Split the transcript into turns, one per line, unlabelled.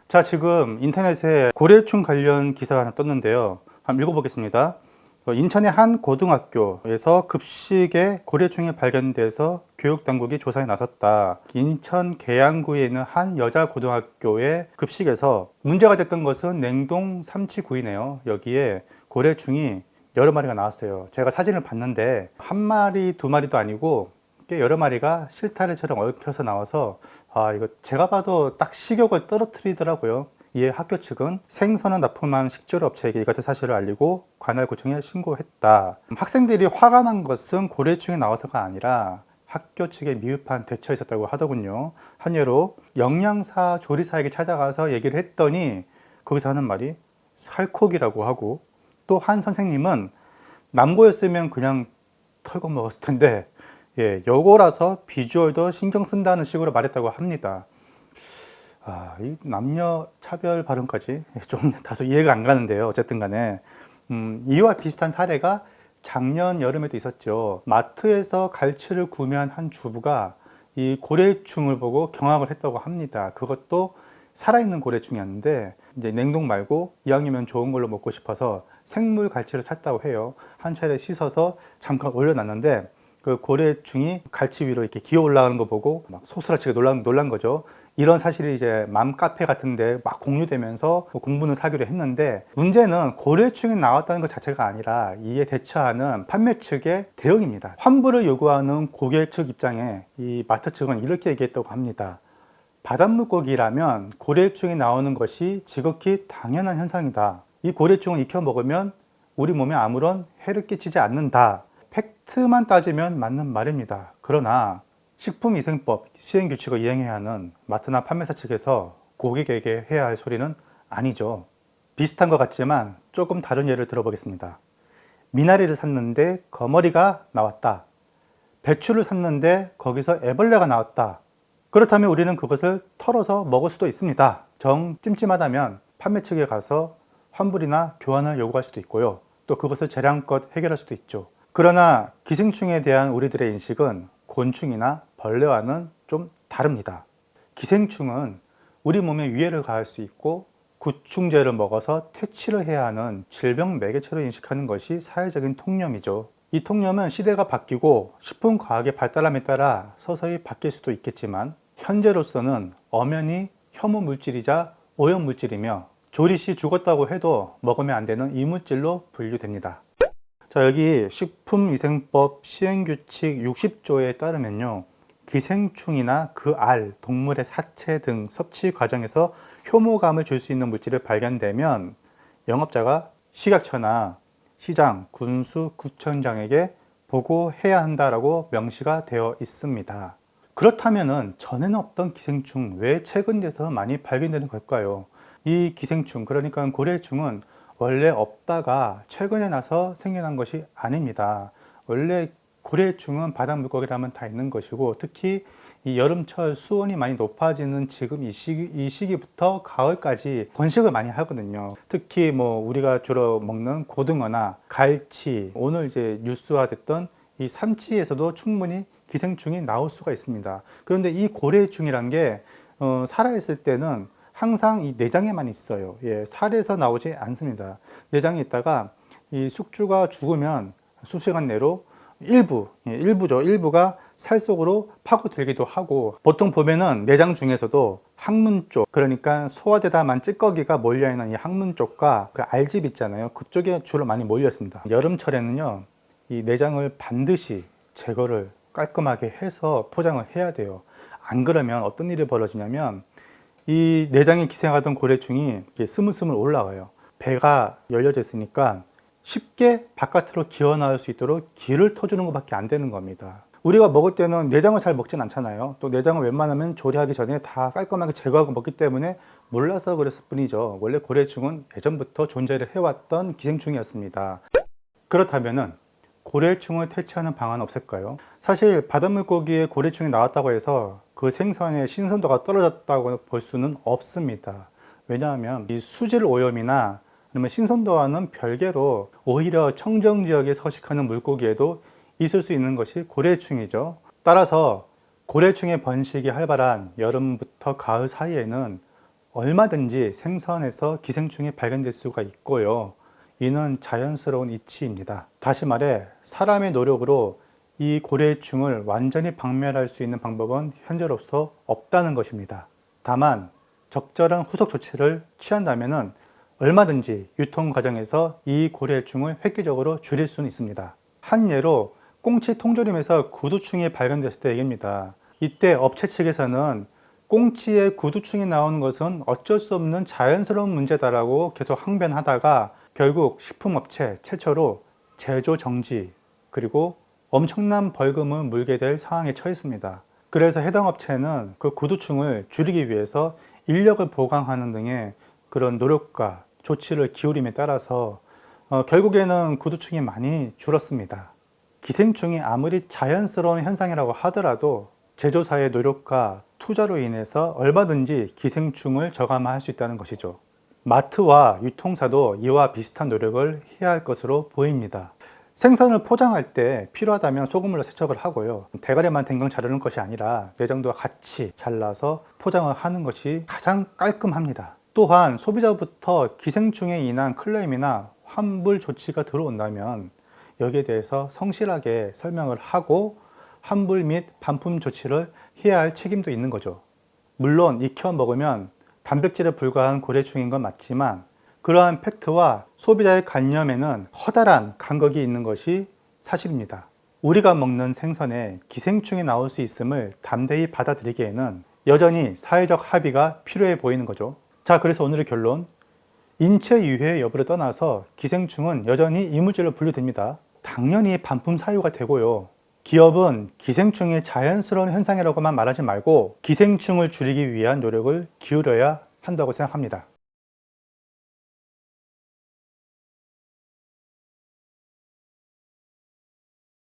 자, 지금 인터넷에 고래충 관련 기사가 하나 떴는데요. 한번 읽어보겠습니다. 인천의 한 고등학교에서 급식에 고래충이 발견돼서 교육당국이 조사에 나섰다. 인천 계양구에 있는 한 여자 고등학교의 급식에서 문제가 됐던 것은 냉동 삼치구이네요. 여기에 고래충이 여러 마리가 나왔어요. 제가 사진을 봤는데 한 마리, 두 마리도 아니고 꽤 여러 마리가 실타래처럼 얽혀서 나와서 이거 제가 봐도 딱 식욕을 떨어뜨리더라고요. 이에 학교 측은 생선을 납품한 식재료업체에게 이 같은 사실을 알리고 관할구청에 신고했다. 학생들이 화가 난 것은 고래충이 나와서가 아니라 학교 측의 미흡한 대처에 있었다고 하더군요. 한 예로 영양사 조리사에게 찾아가서 얘기를 했더니 거기서 하는 말이 살코기라고 하고, 또 한 선생님은 남고였으면 그냥 털고 먹었을 텐데 여고라서 비주얼도 신경 쓴다는 식으로 말했다고 합니다. 이 남녀 차별 발언까지 좀 다소 이해가 안 가는데요. 어쨌든 간에 이와 비슷한 사례가 작년 여름에도 있었죠. 마트에서 갈치를 구매한 한 주부가 이 고래충을 보고 경악을 했다고 합니다. 그것도 살아있는 고래충이었는데 이제 냉동 말고 이왕이면 좋은 걸로 먹고 싶어서 생물 갈치를 샀다고 해요. 한 차례 씻어서 잠깐 올려놨는데 그 고래충이 갈치 위로 이렇게 기어 올라가는 거 보고 막 소스라치게 놀란 거죠. 이런 사실이 이제 맘카페 같은데 막 공유되면서 공부는 사기로 했는데, 문제는 고래충이 나왔다는 것 자체가 아니라 이에 대처하는 판매 측의 대응입니다. 환불을 요구하는 고객 측 입장에 이 마트 측은 이렇게 얘기했다고 합니다. 바닷물고기라면 고래충이 나오는 것이 지극히 당연한 현상이다. 이 고래충을 익혀 먹으면 우리 몸에 아무런 해를 끼치지 않는다. 팩트만 따지면 맞는 말입니다. 그러나 식품위생법 시행규칙을 이행해야 하는 마트나 판매사 측에서 고객에게 해야 할 소리는 아니죠. 비슷한 것 같지만 조금 다른 예를 들어보겠습니다. 미나리를 샀는데 거머리가 나왔다. 배추를 샀는데 거기서 애벌레가 나왔다. 그렇다면 우리는 그것을 털어서 먹을 수도 있습니다. 정 찜찜하다면 판매 측에 가서 환불이나 교환을 요구할 수도 있고요. 또 그것을 재량껏 해결할 수도 있죠. 그러나 기생충에 대한 우리들의 인식은 곤충이나 벌레와는 좀 다릅니다. 기생충은 우리 몸에 위해를 가할 수 있고 구충제를 먹어서 퇴치를 해야 하는 질병 매개체로 인식하는 것이 사회적인 통념이죠. 이 통념은 시대가 바뀌고 식품과학의 발달함에 따라 서서히 바뀔 수도 있겠지만 현재로서는 엄연히 혐오 물질이자 오염 물질이며 조리 시 죽었다고 해도 먹으면 안 되는 이물질로 분류됩니다. 자, 여기 식품위생법 시행규칙 60조에 따르면요, 기생충이나 그 알, 동물의 사체 등 섭취 과정에서 혐오감을 줄 수 있는 물질을 발견되면 영업자가 식약처나 시장, 군수, 구청장에게 보고해야 한다라고 명시가 되어 있습니다. 그렇다면은 전에는 없던 기생충 왜 최근 돼서 많이 발견되는 걸까요? 이 기생충, 그러니까 고래충은 원래 없다가 최근에 나서 생겨난 것이 아닙니다. 원래 고래충은 바닷물고기라면 다 있는 것이고, 특히 이 여름철 수온이 많이 높아지는 지금 이 시기부터 가을까지 번식을 많이 하거든요. 특히 우리가 주로 먹는 고등어나 갈치, 오늘 이제 뉴스화됐던 이 삼치에서도 충분히 기생충이 나올 수가 있습니다. 그런데 이 고래충이란 게 살아있을 때는 항상 이 내장에만 있어요. 살에서 나오지 않습니다. 내장에 있다가 이 숙주가 죽으면 수시간 내로 일부가 살 속으로 파고들기도 하고, 보통 보면은 내장 중에서도 항문 쪽, 그러니까 소화되다만 찌꺼기가 몰려있는 이 항문 쪽과 그 알집 있잖아요. 그쪽에 주로 많이 몰려 있습니다. 여름철에는요, 이 내장을 반드시 제거를 깔끔하게 해서 포장을 해야 돼요. 안 그러면 어떤 일이 벌어지냐면 이 내장에 기생하던 고래충이 이렇게 스물스물 올라와요. 배가 열려져 있으니까 쉽게 바깥으로 기어 나올 수 있도록 길을 터주는 것밖에 안 되는 겁니다. 우리가 먹을 때는 내장을 잘 먹진 않잖아요. 또 내장을 웬만하면 조리하기 전에 다 깔끔하게 제거하고 먹기 때문에 몰라서 그랬을 뿐이죠. 원래 고래충은 예전부터 존재를 해왔던 기생충이었습니다. 그렇다면은 고래충을 퇴치하는 방안은 없을까요? 사실 바닷물고기에 고래충이 나왔다고 해서 그 생선의 신선도가 떨어졌다고 볼 수는 없습니다. 왜냐하면 이 수질 오염이나 아니면 신선도와는 별개로 오히려 청정 지역에 서식하는 물고기에도 있을 수 있는 것이 고래충이죠. 따라서 고래충의 번식이 활발한 여름부터 가을 사이에는 얼마든지 생선에서 기생충이 발견될 수가 있고요. 이는 자연스러운 이치입니다. 다시 말해 사람의 노력으로 이 고래충을 완전히 박멸할 수 있는 방법은 현재로서 없다는 것입니다. 다만 적절한 후속 조치를 취한다면 얼마든지 유통 과정에서 이 고래충을 획기적으로 줄일 수는 있습니다. 한 예로 꽁치 통조림에서 구두충이 발견됐을 때 얘기입니다. 이때 업체 측에서는 꽁치에 구두충이 나오는 것은 어쩔 수 없는 자연스러운 문제다라고 계속 항변하다가 결국 식품업체 최초로 제조 정지 그리고 엄청난 벌금을 물게 될 상황에 처했습니다. 그래서 해당 업체는 그 구두충을 줄이기 위해서 인력을 보강하는 등의 그런 노력과 조치를 기울임에 따라서 결국에는 구두충이 많이 줄었습니다. 기생충이 아무리 자연스러운 현상이라고 하더라도 제조사의 노력과 투자로 인해서 얼마든지 기생충을 저감할 수 있다는 것이죠. 마트와 유통사도 이와 비슷한 노력을 해야 할 것으로 보입니다. 생선을 포장할 때 필요하다면 소금물로 세척을 하고요. 대가리만 댕강 자르는 것이 아니라 내장도 같이 잘라서 포장을 하는 것이 가장 깔끔합니다. 또한 소비자부터 기생충에 인한 클레임이나 환불 조치가 들어온다면 여기에 대해서 성실하게 설명을 하고 환불 및 반품 조치를 해야 할 책임도 있는 거죠. 물론 익혀 먹으면 단백질에 불과한 고래충인 건 맞지만 그러한 팩트와 소비자의 관념에는 커다란 간극이 있는 것이 사실입니다. 우리가 먹는 생선에 기생충이 나올 수 있음을 담대히 받아들이기에는 여전히 사회적 합의가 필요해 보이는 거죠. 자, 그래서 오늘의 결론. 인체 유해 여부를 떠나서 기생충은 여전히 이물질로 분류됩니다. 당연히 반품 사유가 되고요. 기업은 기생충이 자연스러운 현상이라고만 말하지 말고 기생충을 줄이기 위한 노력을 기울여야 한다고 생각합니다.